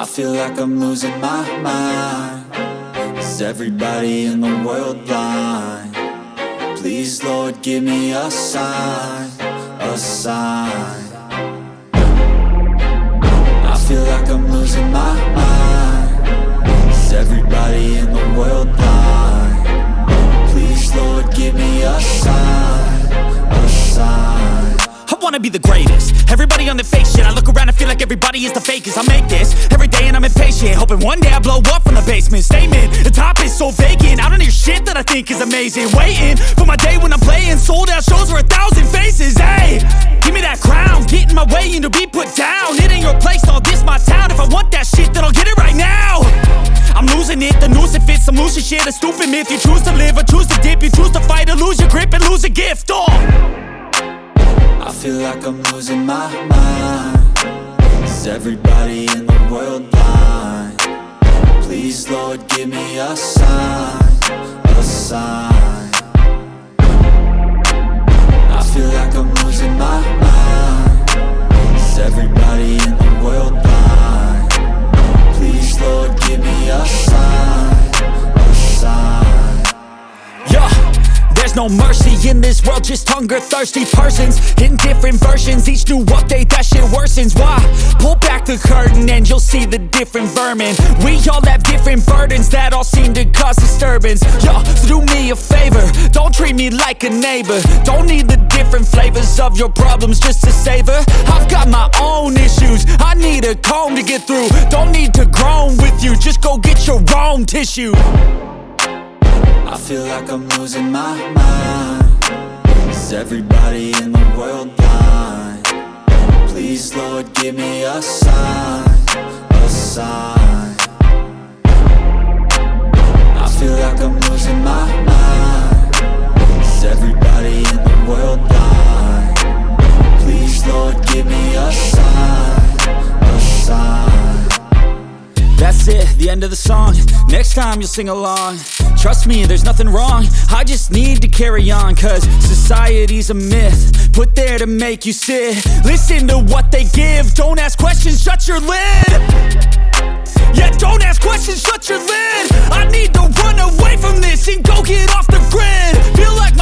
I feel like I'm losing my mind. Is everybody in the world blind? Please, Lord, give me a sign, a sign. I feel like I'm losing my mind. Is everybody in the world blind? Please, Lord, give me a sign, a sign. I wanna be the greatest. Everybody on the fake shit. I look around and feel like everybody is the fakest. I make this every day and I'm impatient, hoping one day I blow up from the basement. Statement, the top is so vacant. I don't hear shit that I think is amazing. Waiting for my day when I'm playing sold out shows for 1,000 faces. Hey, give me that crown, get in my way and to be put down. It ain't your place, all this my town. If I want that shit, then I'll get it right now. I'm losing it, the noose it fits. I'm losing shit, a stupid myth. You choose to live or choose to dip. You choose to fight or lose your grip and lose a gift. I feel like I'm losing my mind. Is everybody in the world blind? Please, Lord, give me a sign, a sign. I feel like I'm losing my mind. Is everybody in the world blind? Please, Lord, give me a sign, a sign. Yeah. There's no mercy in this world, just hunger-thirsty persons in different versions. Each new update, that shit worsens. Why? Pull back the curtain and you'll see the different vermin. We all have different burdens that all seem to cause disturbance. Yo, so do me a favor, don't treat me like a neighbor. Don't need the different flavors of your problems just to savor. I've got my own issues, I need a comb to get through. Don't need to groan with you, just go get your own tissue. I feel like I'm losing my mind. Is everybody in the world blind? Please, Lord, give me a sign, a sign. I feel like I'm losing my mind. Is everybody in the world blind? Please, Lord, give me a sign, a sign. That's it, the end of the song. Next time you'll sing along. Trust me, there's nothing wrong. I just need to carry on, cause society's a myth put there to make you sit. Listen to what they give. Don't ask questions, shut your lid. Yeah, don't ask questions, shut your lid. I need to run away from this and go get off the grid. Feel like